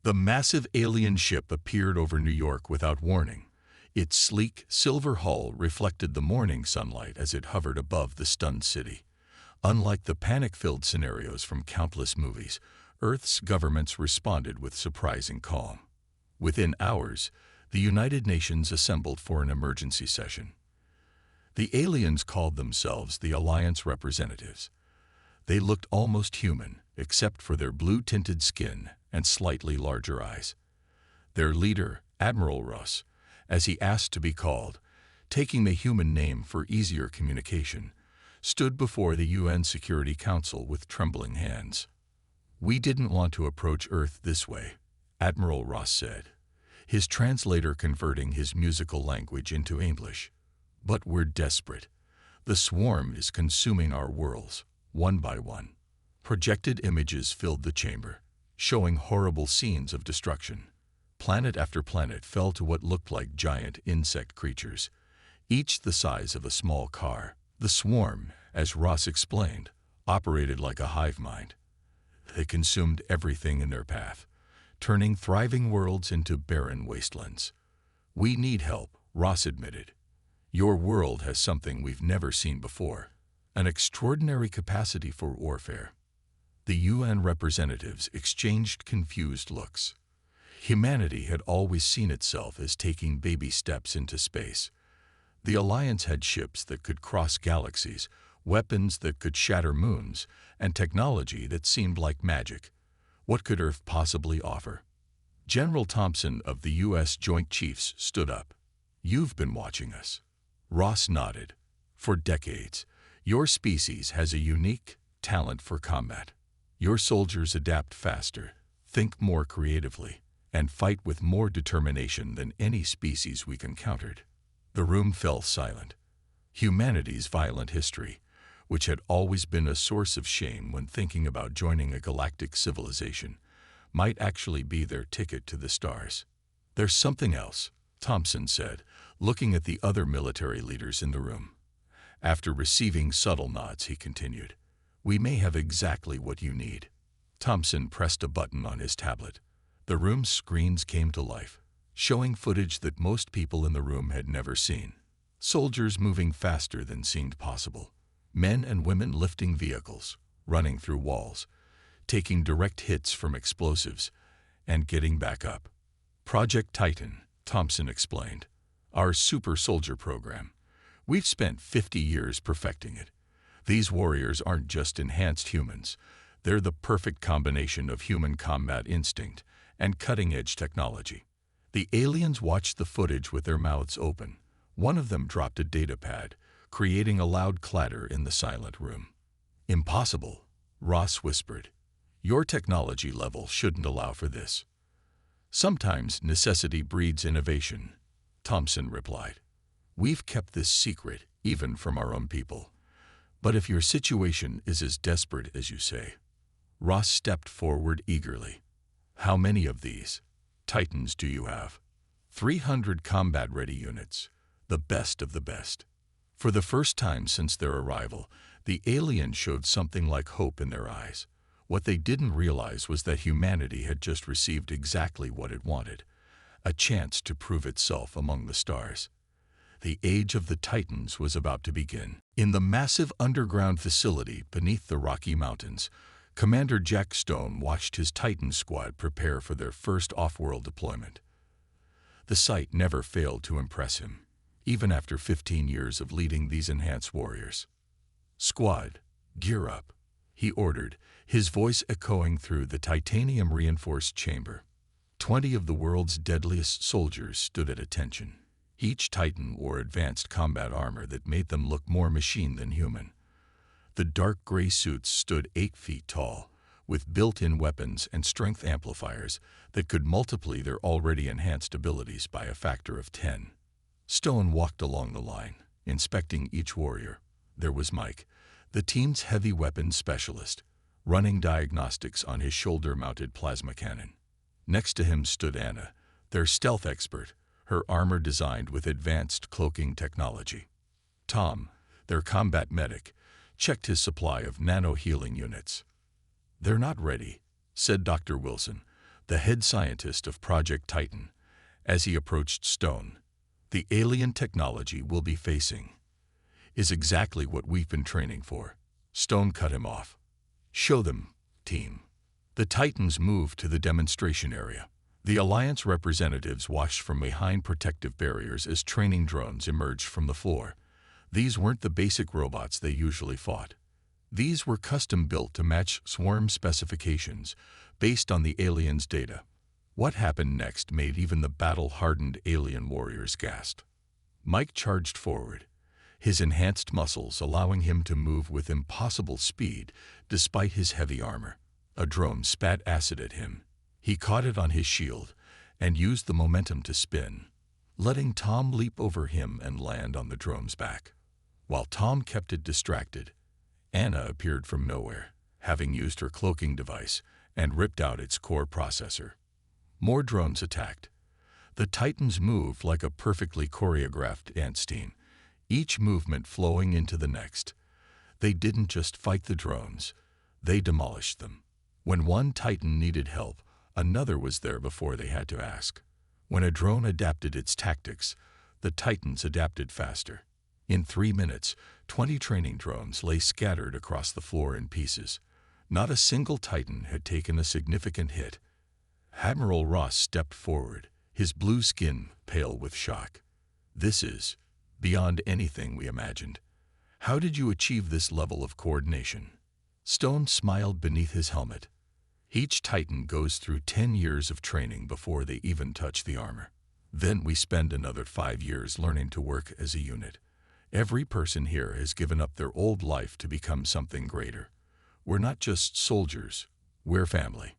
The massive alien ship appeared over New York without warning. Its sleek, silver hull reflected the morning sunlight as it hovered above the stunned city. Unlike the panic-filled scenarios from countless movies, Earth's governments responded with surprising calm. Within hours, the United Nations assembled for an emergency session. The aliens called themselves the Alliance Representatives. They looked almost human, except for their blue-tinted skin and slightly larger eyes. Their leader, Admiral Ross, as he asked to be called, taking the human name for easier communication, stood before the UN Security Council with trembling hands. "We didn't want to approach Earth this way," Admiral Ross said, his translator converting his musical language into English. "But we're desperate. The swarm is consuming our worlds, one by one." Projected images filled the chamber, showing horrible scenes of destruction. Planet after planet fell to what looked like giant insect creatures, each the size of a small car. The swarm, as Ross explained, operated like a hive mind. They consumed everything in their path, turning thriving worlds into barren wastelands. "We need help," Ross admitted. "Your world has something we've never seen before, an extraordinary capacity for warfare." The UN representatives exchanged confused looks. Humanity had always seen itself as taking baby steps into space. The Alliance had ships that could cross galaxies, weapons that could shatter moons, and technology that seemed like magic. What could Earth possibly offer? General Thompson of the U.S. Joint Chiefs stood up. "You've been watching us." Ross nodded. "For decades, your species has a unique talent for combat. Your soldiers adapt faster, think more creatively, and fight with more determination than any species we've encountered." The room fell silent. Humanity's violent history, which had always been a source of shame when thinking about joining a galactic civilization, might actually be their ticket to the stars. "There's something else," Thompson said, looking at the other military leaders in the room. After receiving subtle nods, he continued, "We may have exactly what you need." Thompson pressed a button on his tablet. The room's screens came to life, showing footage that most people in the room had never seen. Soldiers moving faster than seemed possible. Men and women lifting vehicles, running through walls, taking direct hits from explosives, and getting back up. "Project Titan," Thompson explained. "Our super soldier program. We've spent 50 years perfecting it. These warriors aren't just enhanced humans. They're the perfect combination of human combat instinct and cutting-edge technology." The aliens watched the footage with their mouths open. One of them dropped a data pad, creating a loud clatter in the silent room. "Impossible," Ross whispered. "Your technology level shouldn't allow for this." "Sometimes necessity breeds innovation," Thompson replied. "We've kept this secret, even from our own people. But if your situation is as desperate as you say..." Ross stepped forward eagerly. "How many of these Titans do you have?" 300 combat-ready units, the best of the best." For the first time since their arrival, the aliens showed something like hope in their eyes. What they didn't realize was that humanity had just received exactly what it wanted, a chance to prove itself among the stars. The age of the Titans was about to begin. In the massive underground facility beneath the Rocky Mountains, Commander Jack Stone watched his Titan squad prepare for their first off-world deployment. The sight never failed to impress him, even after 15 years of leading these enhanced warriors. "Squad, gear up," he ordered, his voice echoing through the titanium-reinforced chamber. 20 of the world's deadliest soldiers stood at attention. Each Titan wore advanced combat armor that made them look more machine than human. The dark gray suits stood 8 feet tall, with built-in weapons and strength amplifiers that could multiply their already enhanced abilities by a factor of 10. Stone walked along the line, inspecting each warrior. There was Mike, the team's heavy weapons specialist, running diagnostics on his shoulder-mounted plasma cannon. Next to him stood Anna, their stealth expert, her armor designed with advanced cloaking technology. Tom, their combat medic, checked his supply of nano-healing units. "They're not ready," said Dr. Wilson, the head scientist of Project Titan, as he approached Stone. The alien technology we'll be facing is exactly what we've been training for. Stone cut him off. Show them, team. The Titans moved to the demonstration area. The Alliance representatives watched from behind protective barriers as training drones emerged from the floor. These weren't the basic robots they usually fought. These were custom-built to match swarm specifications based on the aliens' data. What happened next made even the battle-hardened alien warriors gasp. Mike charged forward, his enhanced muscles allowing him to move with impossible speed despite his heavy armor. A drone spat acid at him. He caught it on his shield and used the momentum to spin, letting Tom leap over him and land on the drone's back. While Tom kept it distracted, Anna appeared from nowhere, having used her cloaking device and ripped out its core processor. More drones attacked. The Titans moved like a perfectly choreographed dance team, each movement flowing into the next. They didn't just fight the drones, they demolished them. When one Titan needed help, another was there before they had to ask. When a drone adapted its tactics, the Titans adapted faster. In 3 minutes, 20 training drones lay scattered across the floor in pieces. Not a single Titan had taken a significant hit. Admiral Ross stepped forward, his blue skin pale with shock. This is beyond anything we imagined. How did you achieve this level of coordination? Stone smiled beneath his helmet. Each Titan goes through 10 years of training before they even touch the armor. Then we spend another 5 years learning to work as a unit. Every person here has given up their old life to become something greater. We're not just soldiers, we're family.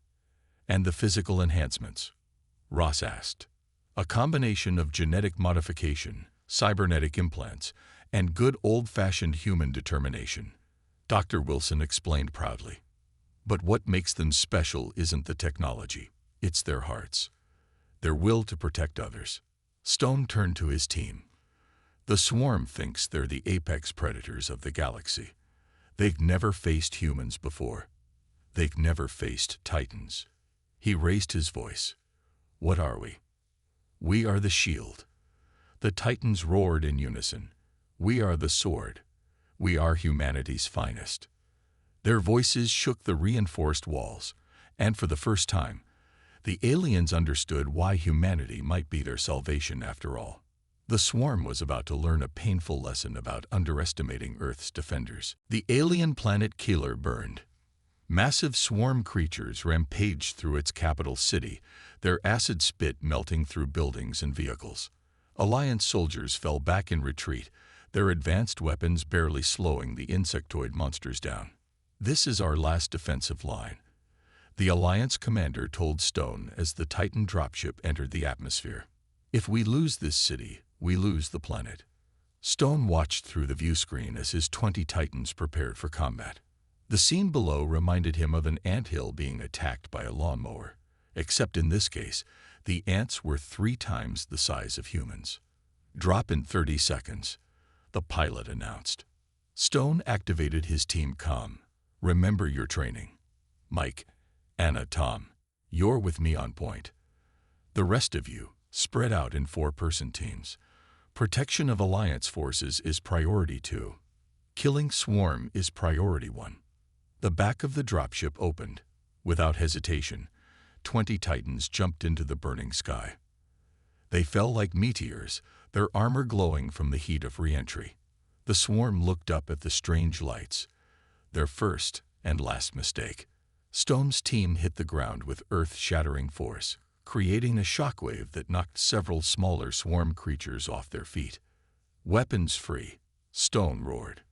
And the physical enhancements? Ross asked. A combination of genetic modification, cybernetic implants, and good old-fashioned human determination, Dr. Wilson explained proudly. But what makes them special isn't the technology, it's their hearts, their will to protect others. Stone turned to his team. The swarm thinks they're the apex predators of the galaxy. They've never faced humans before. They've never faced Titans. He raised his voice. What are we? We are the shield. The Titans roared in unison. We are the sword. We are humanity's finest. Their voices shook the reinforced walls, and for the first time, the aliens understood why humanity might be their salvation after all. The swarm was about to learn a painful lesson about underestimating Earth's defenders. The alien planet Keeler burned. Massive swarm creatures rampaged through its capital city, their acid spit melting through buildings and vehicles. Alliance soldiers fell back in retreat, their advanced weapons barely slowing the insectoid monsters down. This is our last defensive line, the Alliance commander told Stone as the Titan dropship entered the atmosphere. If we lose this city, we lose the planet. Stone watched through the view screen as his 20 Titans prepared for combat. The scene below reminded him of an anthill being attacked by a lawnmower, except in this case, the ants were 3 times the size of humans. Drop in 30 seconds, the pilot announced. Stone activated his team comm. Remember your training. Mike, Anna, Tom, you're with me on point. The rest of you, spread out in 4-person teams. Protection of Alliance forces is priority 2. Killing Swarm is priority 1. The back of the dropship opened. Without hesitation, 20 Titans jumped into the burning sky. They fell like meteors, their armor glowing from the heat of re-entry. The swarm looked up at the strange lights. Their first and last mistake. Stone's team hit the ground with earth-shattering force, creating a shockwave that knocked several smaller swarm creatures off their feet. Weapons free, Stone roared.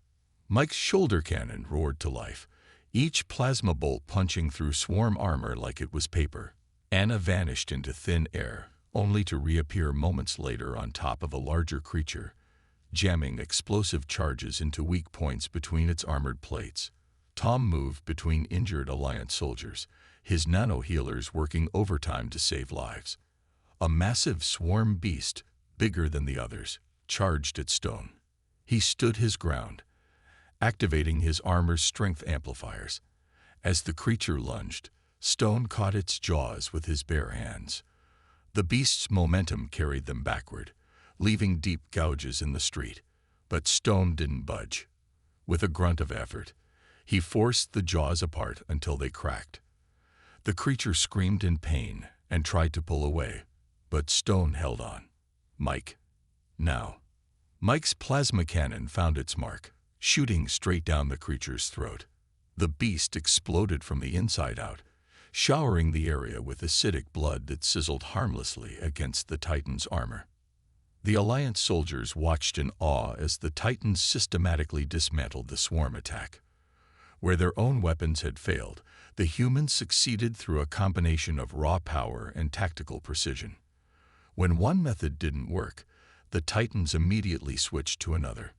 Mike's shoulder cannon roared to life, each plasma bolt punching through swarm armor like it was paper. Anna vanished into thin air, only to reappear moments later on top of a larger creature, jamming explosive charges into weak points between its armored plates. Tom moved between injured Alliance soldiers, his nano-healers working overtime to save lives. A massive swarm beast, bigger than the others, charged at Stone. He stood his ground, activating his armor's strength amplifiers. As the creature lunged, Stone caught its jaws with his bare hands. The beast's momentum carried them backward, leaving deep gouges in the street. But Stone didn't budge. With a grunt of effort, he forced the jaws apart until they cracked. The creature screamed in pain and tried to pull away, but Stone held on. Mike. Now. Mike's plasma cannon found its mark, shooting straight down the creature's throat. The beast exploded from the inside out, showering the area with acidic blood that sizzled harmlessly against the Titan's armor. The Alliance soldiers watched in awe as the Titans systematically dismantled the swarm attack. Where their own weapons had failed, the humans succeeded through a combination of raw power and tactical precision. When one method didn't work, the Titans immediately switched to another.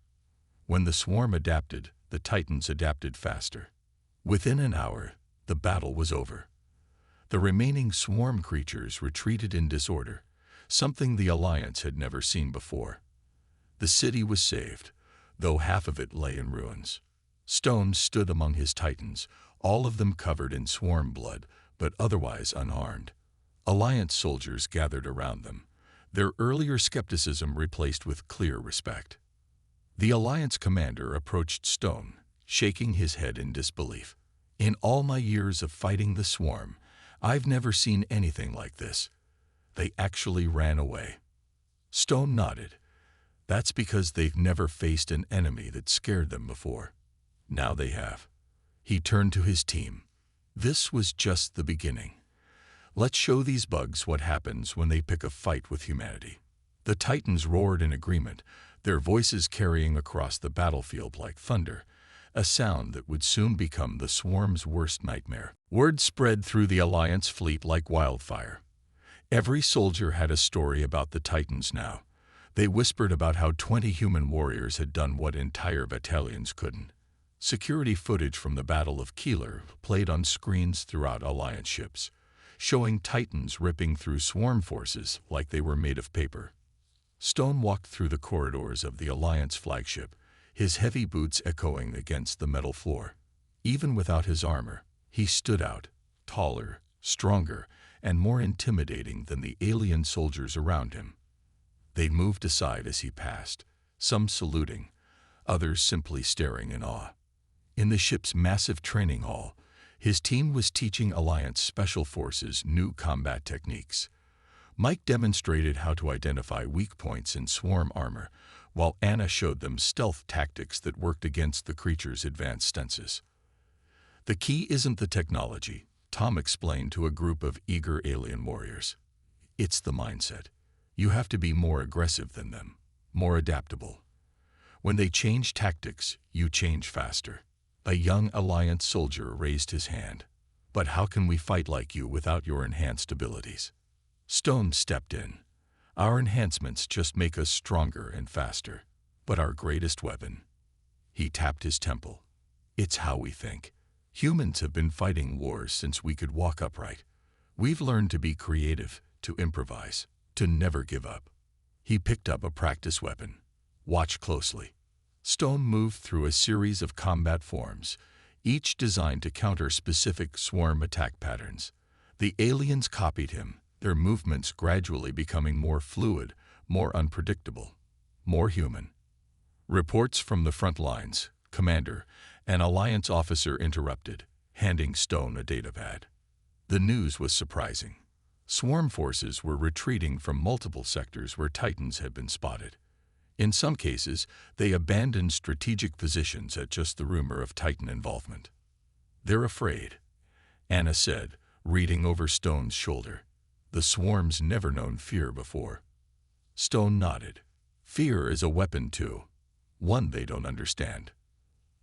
When the swarm adapted, the Titans adapted faster. Within an hour, the battle was over. The remaining swarm creatures retreated in disorder, something the Alliance had never seen before. The city was saved, though half of it lay in ruins. Stone stood among his Titans, all of them covered in swarm blood, but otherwise unharmed. Alliance soldiers gathered around them, their earlier skepticism replaced with clear respect. The Alliance commander approached Stone, shaking his head in disbelief. In all my years of fighting the swarm, I've never seen anything like this. They actually ran away. Stone nodded. That's because they've never faced an enemy that scared them before. Now they have. He turned to his team. This was just the beginning. Let's show these bugs what happens when they pick a fight with humanity. The Titans roared in agreement, their voices carrying across the battlefield like thunder, a sound that would soon become the swarm's worst nightmare. Word spread through the Alliance fleet like wildfire. Every soldier had a story about the Titans now. They whispered about how 20 human warriors had done what entire battalions couldn't. Security footage from the Battle of Keeler played on screens throughout Alliance ships, showing Titans ripping through swarm forces like they were made of paper. Stone walked through the corridors of the Alliance flagship, his heavy boots echoing against the metal floor. Even without his armor, he stood out, taller, stronger, and more intimidating than the alien soldiers around him. They moved aside as he passed, some saluting, others simply staring in awe. In the ship's massive training hall, his team was teaching Alliance Special Forces new combat techniques. Mike demonstrated how to identify weak points in swarm armor, while Anna showed them stealth tactics that worked against the creature's advanced stances. The key isn't the technology, Tom explained to a group of eager alien warriors. It's the mindset. You have to be more aggressive than them, more adaptable. When they change tactics, you change faster. A young Alliance soldier raised his hand. But how can we fight like you without your enhanced abilities? Stone stepped in. Our enhancements just make us stronger and faster. But our greatest weapon? He tapped his temple. It's how we think. Humans have been fighting wars since we could walk upright. We've learned to be creative, to improvise, to never give up. He picked up a practice weapon. Watch closely. Stone moved through a series of combat forms, each designed to counter specific swarm attack patterns. The aliens copied him, their movements gradually becoming more fluid, more unpredictable, more human. Reports from the front lines, Commander, an Alliance officer interrupted, handing Stone a datapad. The news was surprising. Swarm forces were retreating from multiple sectors where Titans had been spotted. In some cases, they abandoned strategic positions at just the rumor of Titan involvement. They're afraid, Anna said, reading over Stone's shoulder. The swarm's never known fear before. Stone nodded. Fear is a weapon too, one they don't understand.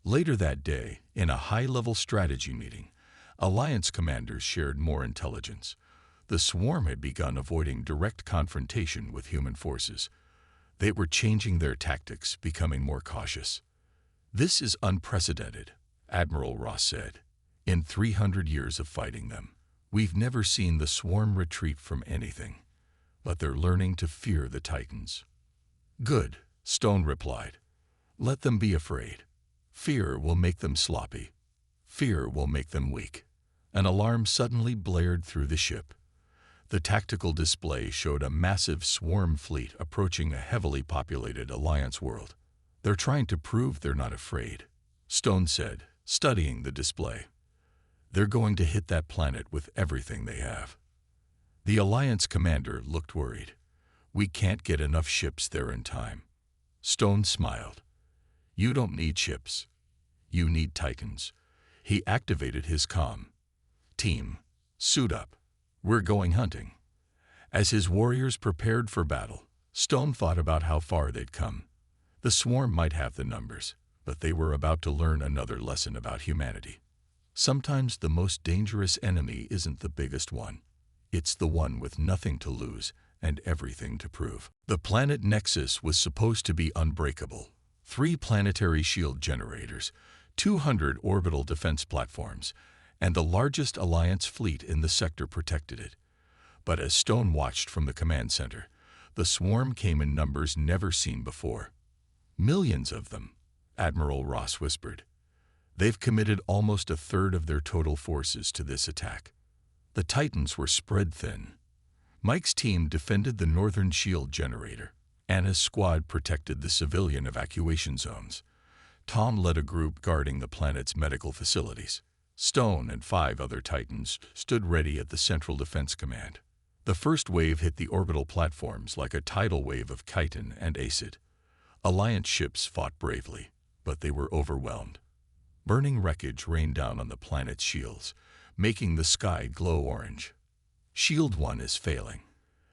Later that day, in a high-level strategy meeting, Alliance commanders shared more intelligence. The swarm had begun avoiding direct confrontation with human forces. They were changing their tactics, becoming more cautious. This is unprecedented, Admiral Ross said. In 300 years of fighting them, we've never seen the swarm retreat from anything. But they're learning to fear the Titans. Good, Stone replied. Let them be afraid. Fear will make them sloppy. Fear will make them weak. An alarm suddenly blared through the ship. The tactical display showed a massive swarm fleet approaching a heavily populated Alliance world. "They're trying to prove they're not afraid," Stone said, studying the display. "They're going to hit that planet with everything they have." The Alliance commander looked worried. "We can't get enough ships there in time." Stone smiled. "You don't need ships. You need Titans." He activated his comm. "Team, suit up. We're going hunting." As his warriors prepared for battle, Stone thought about how far they'd come. The swarm might have the numbers, but they were about to learn another lesson about humanity. Sometimes the most dangerous enemy isn't the biggest one. It's the one with nothing to lose and everything to prove. The planet Nexus was supposed to be unbreakable. 3 planetary shield generators, 200 orbital defense platforms, and the largest Alliance fleet in the sector protected it. But as Stone watched from the command center, the swarm came in numbers never seen before. "Millions of them," Admiral Ross whispered. "They've committed almost a third of their total forces to this attack." The Titans were spread thin. Mike's team defended the northern shield generator. Anna's squad protected the civilian evacuation zones. Tom led a group guarding the planet's medical facilities. Stone and 5 other Titans stood ready at the Central Defense Command. The first wave hit the orbital platforms like a tidal wave of chitin and acid. Alliance ships fought bravely, but they were overwhelmed. Burning wreckage rained down on the planet's shields, making the sky glow orange. "Shield 1 is failing,"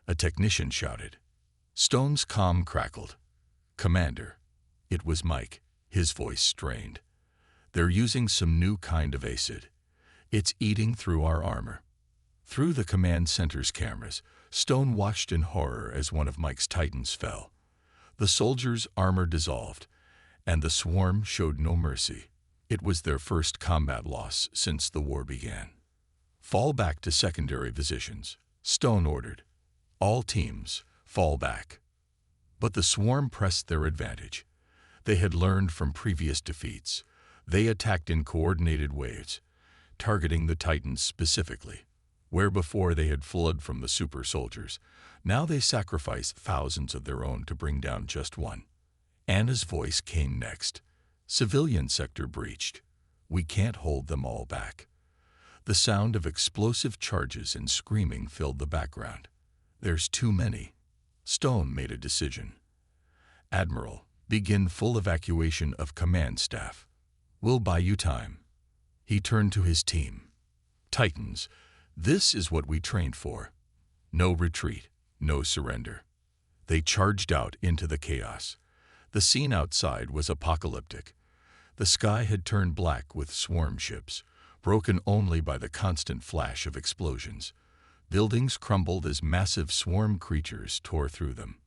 a technician shouted. Stone's comm crackled. "Commander." It was Mike, his voice strained. "They're using some new kind of acid. It's eating through our armor." Through the command center's cameras, Stone watched in horror as one of Mike's Titans fell. The soldiers' armor dissolved, and the swarm showed no mercy. It was their first combat loss since the war began. "Fall back to secondary positions," Stone ordered. "All teams, fall back." But the swarm pressed their advantage. They had learned from previous defeats. They attacked in coordinated waves, targeting the Titans specifically. Where before they had fled from the super soldiers, now they sacrificed thousands of their own to bring down just one. Anna's voice came next. "Civilian sector breached. We can't hold them all back." The sound of explosive charges and screaming filled the background. "There's too many." Stone made a decision. "Admiral, begin full evacuation of command staff. We'll buy you time." He turned to his team. "Titans, this is what we trained for. No retreat, no surrender." They charged out into the chaos. The scene outside was apocalyptic. The sky had turned black with swarm ships, broken only by the constant flash of explosions. Buildings crumbled as massive swarm creatures tore through them.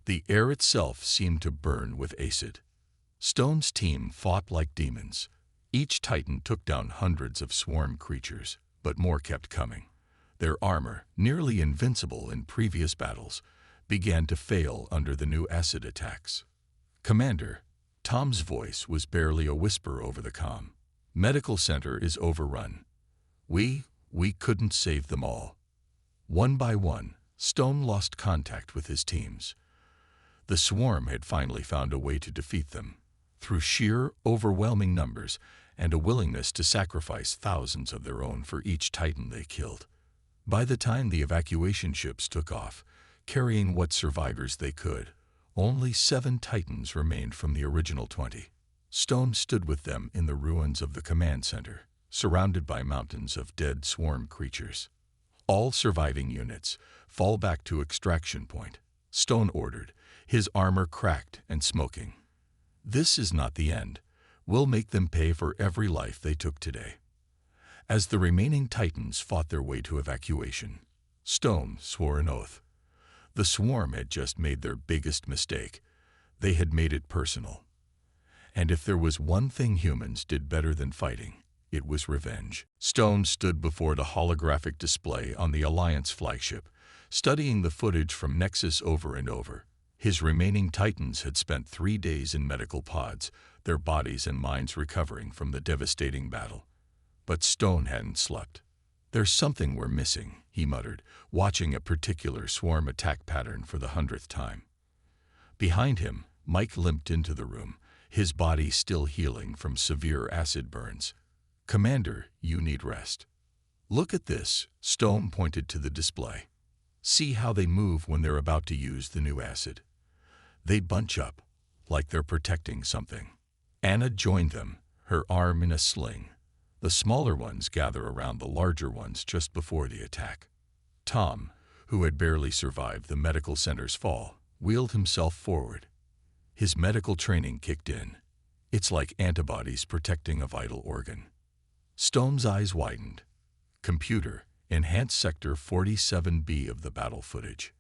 The air itself seemed to burn with acid. Stone's team fought like demons. Each Titan took down hundreds of swarm creatures, but more kept coming. Their armor, nearly invincible in previous battles, began to fail under the new acid attacks. "Commander," Tom's voice was barely a whisper over the comm. "Medical center is overrun. We couldn't save them all." One by one, Stone lost contact with his teams. The swarm had finally found a way to defeat them, through sheer, overwhelming numbers and a willingness to sacrifice thousands of their own for each Titan they killed. By the time the evacuation ships took off, carrying what survivors they could, only 7 Titans remained from the original 20. Stone stood with them in the ruins of the command center, surrounded by mountains of dead swarm creatures. "All surviving units, fall back to extraction point," Stone ordered, his armor cracked and smoking. "This is not the end. We'll make them pay for every life they took today." As the remaining Titans fought their way to evacuation, Stone swore an oath. The swarm had just made their biggest mistake. They had made it personal. And if there was one thing humans did better than fighting, it was revenge. Stone stood before the holographic display on the Alliance flagship, studying the footage from Nexus over and over. His remaining Titans had spent 3 days in medical pods, their bodies and minds recovering from the devastating battle. But Stone hadn't slept. "There's something we're missing," he muttered, watching a particular swarm attack pattern for the 100th time. Behind him, Mike limped into the room, his body still healing from severe acid burns. "Commander, you need rest." "Look at this," Stone pointed to the display. "See how they move when they're about to use the new acid. They bunch up, like they're protecting something." Anna joined them, her arm in a sling. The smaller ones gather around the larger ones just before the attack. Tom, who had barely survived the medical center's fall, wheeled himself forward. His medical training kicked in. It's like antibodies protecting a vital organ. Stone's eyes widened. Computer, enhance Sector 47B of the battle footage.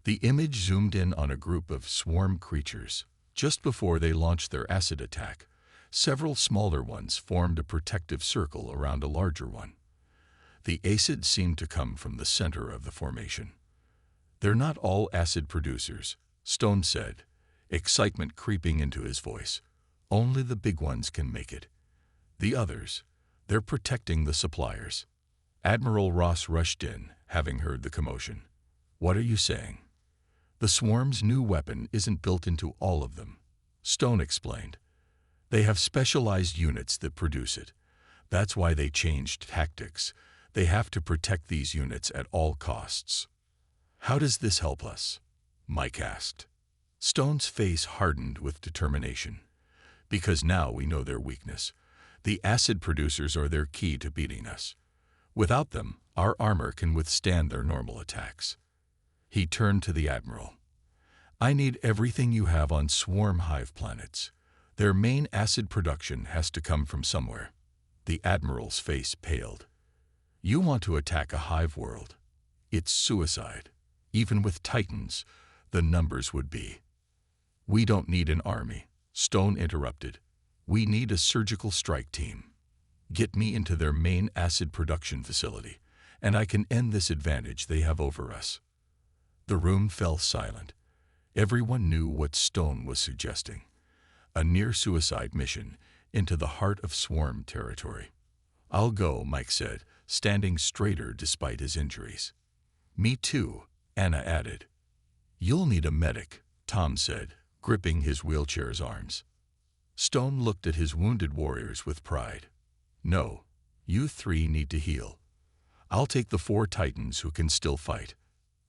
The image zoomed in on a group of swarm creatures. Just before they launched their acid attack, several smaller ones formed a protective circle around a larger one. The acid seemed to come from the center of the formation. "They're not all acid producers," Stone said, excitement creeping into his voice. "Only the big ones can make it. The others, they're protecting the suppliers." Admiral Ross rushed in, having heard the commotion. "What are you saying?" "The swarm's new weapon isn't built into all of them," Stone explained. "They have specialized units that produce it. That's why they changed tactics. They have to protect these units at all costs." "How does this help us?" Mike asked. Stone's face hardened with determination. "Because now we know their weakness. The acid producers are their key to beating us. Without them, our armor can withstand their normal attacks." He turned to the Admiral. "I need everything you have on swarm hive planets. Their main acid production has to come from somewhere." The Admiral's face paled. "You want to attack a hive world? It's suicide. Even with Titans, the numbers would be." "We don't need an army," Stone interrupted. "We need a surgical strike team. Get me into their main acid production facility, and I can end this advantage they have over us." The room fell silent. Everyone knew what Stone was suggesting. A near-suicide mission into the heart of swarm territory. "I'll go," Mike said, standing straighter despite his injuries. "Me too," Anna added. "You'll need a medic," Tom said, gripping his wheelchair's arms. Stone looked at his wounded warriors with pride. "No, you three need to heal. I'll take the 4 Titans who can still fight.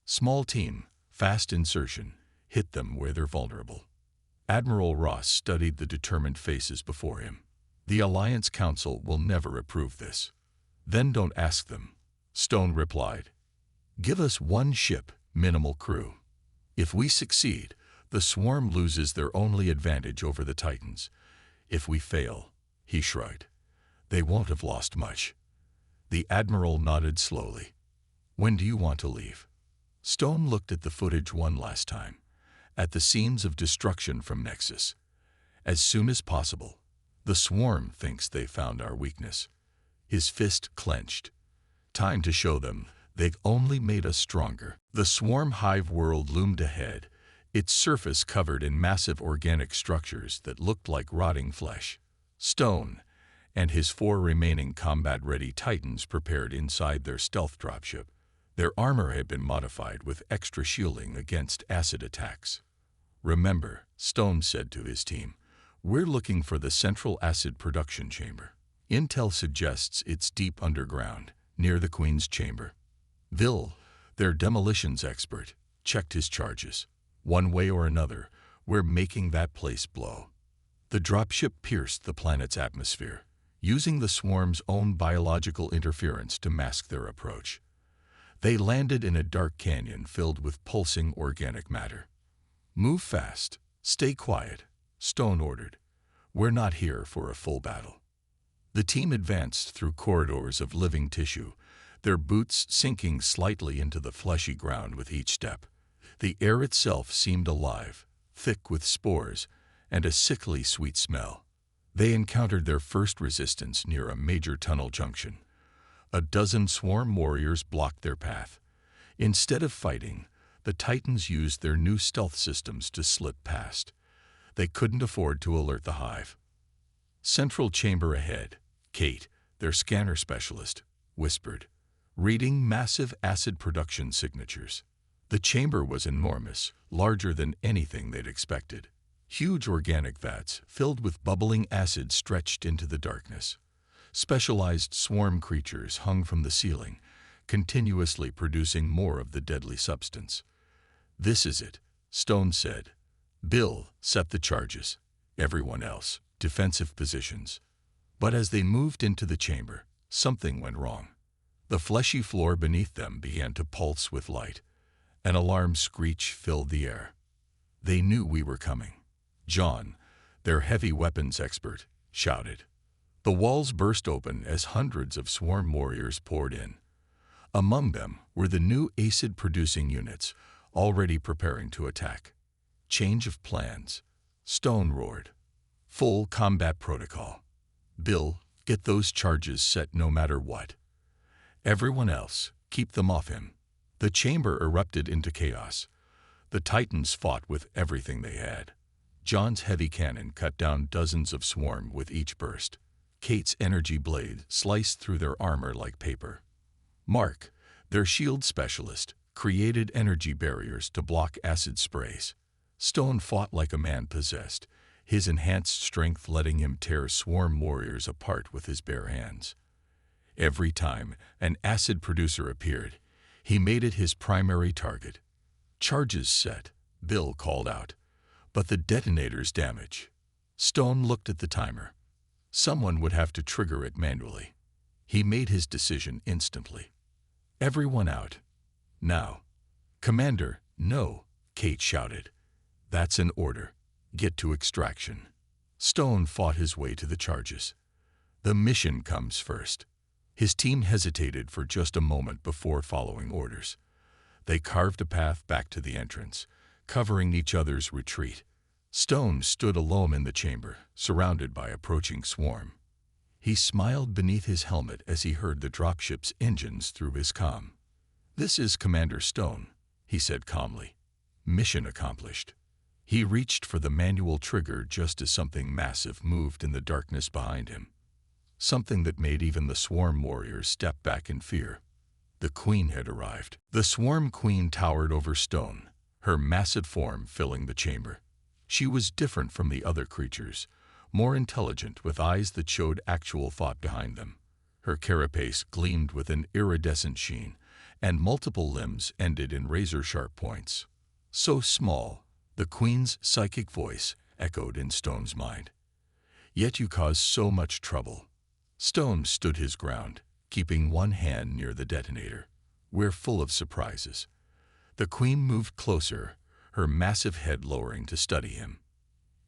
Small team, fast insertion, hit them where they're vulnerable." Admiral Ross studied the determined faces before him. "The Alliance Council will never approve this." "Then don't ask them," Stone replied. "Give us 1 ship, minimal crew. If we succeed, the swarm loses their only advantage over the Titans. If we fail," he shrugged, "they won't have lost much." The Admiral nodded slowly. "When do you want to leave?" Stone looked at the footage one last time, at the scenes of destruction from Nexus. "As soon as possible. The swarm thinks they found our weakness." His fist clenched. "Time to show them they've only made us stronger." The swarm hive world loomed ahead, its surface covered in massive organic structures that looked like rotting flesh. Stone and his 4 remaining combat-ready Titans prepared inside their stealth dropship. Their armor had been modified with extra shielding against acid attacks. "Remember," Stone said to his team, "we're looking for the central acid production chamber. Intel suggests it's deep underground, near the Queen's chamber." Vil, their demolitions expert, checked his charges. "One way or another, we're making that place blow." The dropship pierced the planet's atmosphere, using the swarm's own biological interference to mask their approach. They landed in a dark canyon filled with pulsing organic matter. "Move fast, stay quiet," Stone ordered. "We're not here for a full battle." The team advanced through corridors of living tissue, their boots sinking slightly into the fleshy ground with each step. The air itself seemed alive, thick with spores and a sickly sweet smell. They encountered their first resistance near a major tunnel junction. A dozen swarm warriors blocked their path. Instead of fighting, the Titans used their new stealth systems to slip past. They couldn't afford to alert the hive. "Central chamber ahead," Kate, their scanner specialist, whispered, reading massive acid production signatures. The chamber was enormous, larger than anything they'd expected. Huge organic vats filled with bubbling acid stretched into the darkness. Specialized swarm creatures hung from the ceiling, continuously producing more of the deadly substance. "This is it," Stone said. "Bill, set the charges. Everyone else, defensive positions." But as they moved into the chamber, something went wrong. The fleshy floor beneath them began to pulse with light. An alarm screech filled the air. "They knew we were coming." John, their heavy weapons expert, shouted. The walls burst open as hundreds of swarm warriors poured in. Among them were the new acid-producing units, already preparing to attack. "Change of plans," Stone roared. "Full combat protocol. Bill, get those charges set no matter what. Everyone else, keep them off him." The chamber erupted into chaos. The Titans fought with everything they had. John's heavy cannon cut down dozens of swarm with each burst. Kate's energy blade sliced through their armor like paper. Mark, their shield specialist, created energy barriers to block acid sprays. Stone fought like a man possessed, his enhanced strength letting him tear swarm warriors apart with his bare hands. Every time an acid producer appeared, he made it his primary target. "Charges set," Bill called out. "But the detonator's damage." Stone looked at the timer. Someone would have to trigger it manually. He made his decision instantly. "Everyone out. Now." "Commander, no," Kate shouted. "That's an order. Get to extraction." Stone fought his way to the charges. "The mission comes first." His team hesitated for just a moment before following orders. They carved a path back to the entrance, covering each other's retreat. Stone stood alone in the chamber, surrounded by approaching swarm. He smiled beneath his helmet as he heard the dropship's engines through his comm. "This is Commander Stone," he said calmly. "Mission accomplished." He reached for the manual trigger just as something massive moved in the darkness behind him. Something that made even the swarm warriors step back in fear. The Queen had arrived. The Swarm Queen towered over Stone, her massive form filling the chamber. She was different from the other creatures, more intelligent with eyes that showed actual thought behind them. Her carapace gleamed with an iridescent sheen, and multiple limbs ended in razor-sharp points. "So small," the Queen's psychic voice echoed in Stone's mind. "Yet you cause so much trouble." Stone stood his ground, keeping one hand near the detonator. "We're full of surprises." The Queen moved closer, her massive head lowering to study him.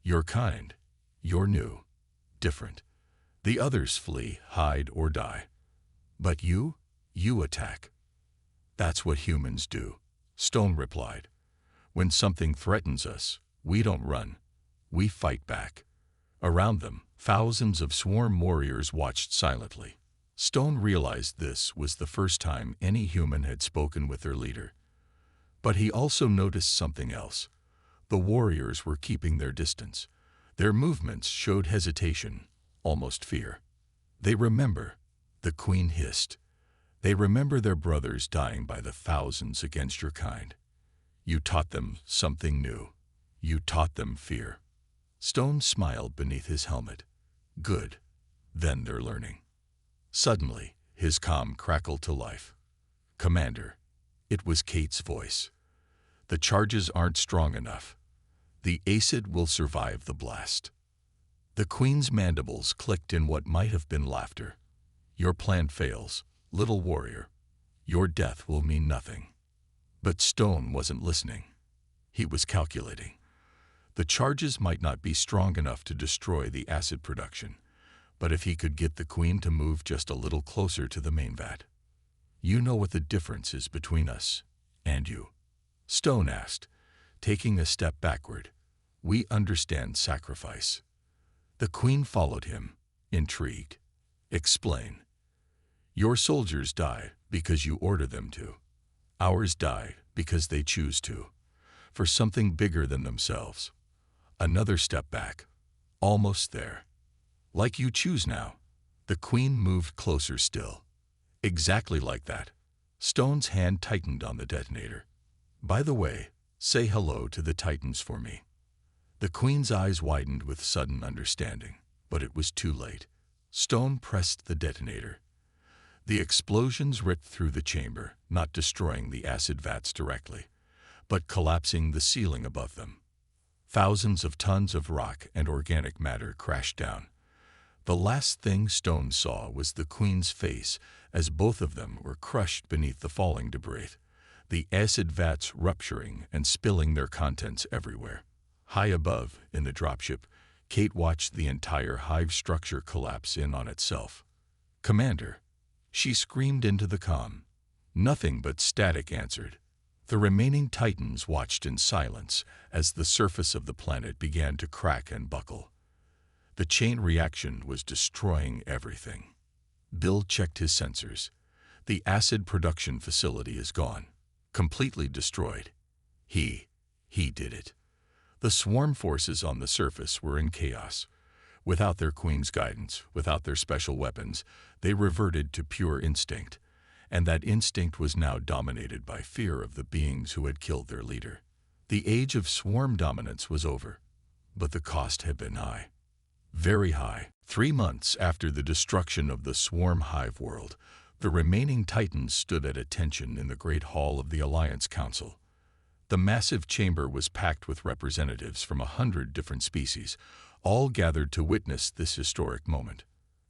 "You're kind. You're new. Different. The others flee, hide, or die. But you attack." "That's what humans do," Stone replied. "When something threatens us, we don't run. We fight back." Around them, thousands of swarm warriors watched silently. Stone realized this was the first time any human had spoken with their leader. But he also noticed something else. The warriors were keeping their distance. Their movements showed hesitation, almost fear. "They remember," the Queen hissed. "They remember their brothers dying by the thousands against your kind. You taught them something new. You taught them fear." Stone smiled beneath his helmet. "Good. Then they're learning." Suddenly, his comm crackled to life. "Commander," it was Kate's voice. "The charges aren't strong enough. The acid will survive the blast." The Queen's mandibles clicked in what might have been laughter. "Your plan fails, little warrior. Your death will mean nothing." But Stone wasn't listening. He was calculating. The charges might not be strong enough to destroy the acid production, but if he could get the Queen to move just a little closer to the main vat. "You know what the difference is between us and you?" Stone asked, taking a step backward. "We understand sacrifice." The Queen followed him, intrigued. "Explain." "Your soldiers die because you order them to. Ours die because they choose to, for something bigger than themselves." Another step back. "Almost there. Like you choose now." The Queen moved closer still. Exactly like that. Stone's hand tightened on the detonator. By the way, say hello to the Titans for me. The Queen's eyes widened with sudden understanding, but it was too late. Stone pressed the detonator. The explosions ripped through the chamber, not destroying the acid vats directly, but collapsing the ceiling above them. Thousands of tons of rock and organic matter crashed down. The last thing Stone saw was the Queen's face as both of them were crushed beneath the falling debris, the acid vats rupturing and spilling their contents everywhere. High above, in the dropship, Kate watched the entire hive structure collapse in on itself. "Commander!" She screamed into the comm. Nothing but static answered. The remaining Titans watched in silence as the surface of the planet began to crack and buckle. The chain reaction was destroying everything. Bill checked his sensors. The acid production facility is gone. Completely destroyed. He did it. The swarm forces on the surface were in chaos. Without their Queen's guidance, without their special weapons, they reverted to pure instinct. And that instinct was now dominated by fear of the beings who had killed their leader. The age of swarm dominance was over. But the cost had been high. Very high. 3 months after the destruction of the swarm hive world, the remaining Titans stood at attention in the Great Hall of the Alliance Council. The massive chamber was packed with representatives from 100 different species, all gathered to witness this historic moment.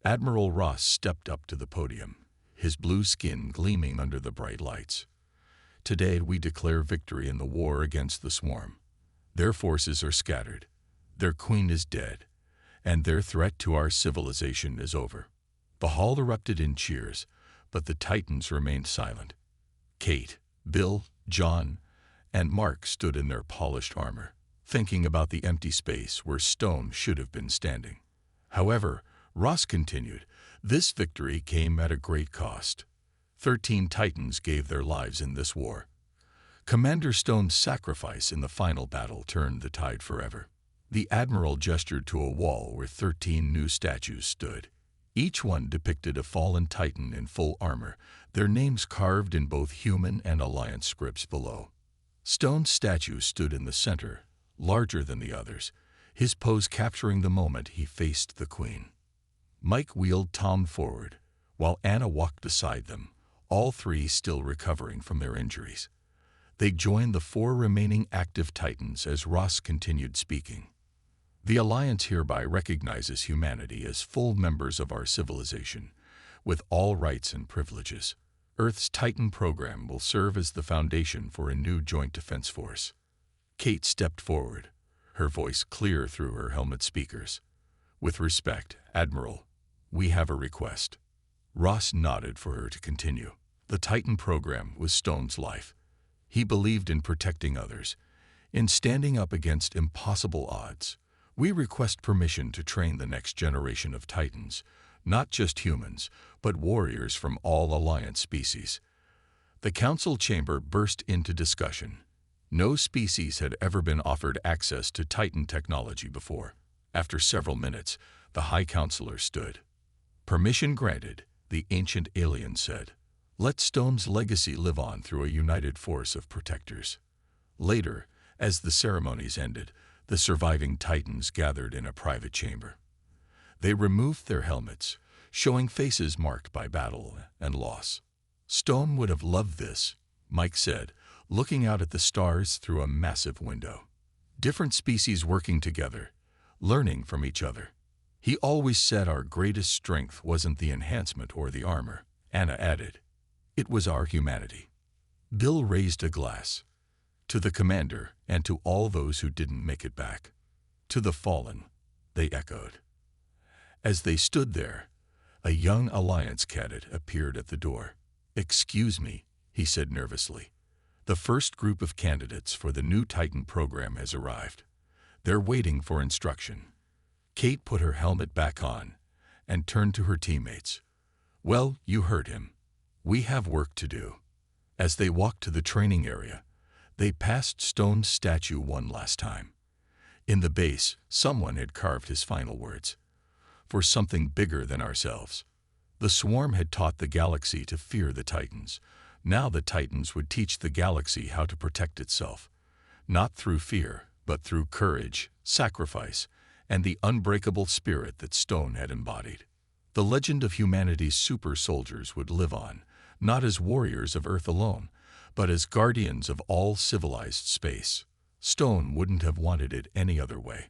Admiral Ross stepped up to the podium, his blue skin gleaming under the bright lights. "Today we declare victory in the war against the swarm. Their forces are scattered. Their Queen is dead. And their threat to our civilization is over." The hall erupted in cheers, but the Titans remained silent. Kate, Bill, John, and Mark stood in their polished armor, thinking about the empty space where Stone should have been standing. However, Ross continued, "This victory came at a great cost. 13 Titans gave their lives in this war. Commander Stone's sacrifice in the final battle turned the tide forever." The Admiral gestured to a wall where 13 new statues stood. Each one depicted a fallen Titan in full armor, their names carved in both human and Alliance scripts below. Stone's statue stood in the center, larger than the others, his pose capturing the moment he faced the Queen. Mike wheeled Tom forward, while Anna walked beside them, all three still recovering from their injuries. They joined the 4 remaining active Titans as Ross continued speaking. "The Alliance hereby recognizes humanity as full members of our civilization, with all rights and privileges. Earth's Titan program will serve as the foundation for a new joint defense force." Kate stepped forward, her voice clear through her helmet speakers. "With respect, Admiral, we have a request." Ross nodded for her to continue. The Titan program was Stone's life. He believed in protecting others, in standing up against impossible odds. "We request permission to train the next generation of Titans, not just humans, but warriors from all Alliance species." The council chamber burst into discussion. No species had ever been offered access to Titan technology before. After several minutes, the High Counselor stood. "Permission granted," the ancient alien said. "Let Stone's legacy live on through a united force of protectors." Later, as the ceremonies ended, the surviving Titans gathered in a private chamber. They removed their helmets, showing faces marked by battle and loss. "Stone would have loved this," Mike said, looking out at the stars through a massive window. "Different species working together, learning from each other. He always said our greatest strength wasn't the enhancement or the armor," Anna added. "It was our humanity." Bill raised a glass. "To the Commander and to all those who didn't make it back." "To the fallen," they echoed. As they stood there, a young Alliance cadet appeared at the door. "Excuse me," he said nervously. "The first group of candidates for the new Titan program has arrived. They're waiting for instruction." Kate put her helmet back on and turned to her teammates. "Well, you heard him. We have work to do." As they walked to the training area, they passed Stone's statue one last time. In the base, someone had carved his final words. for something bigger than ourselves. The swarm had taught the galaxy to fear the Titans. Now the Titans would teach the galaxy how to protect itself, not through fear, but through courage, sacrifice, and the unbreakable spirit that stone had embodied. The legend of humanity's super soldiers would live on, not as warriors of Earth alone, but as guardians of all civilized space. Stone wouldn't have wanted it any other way.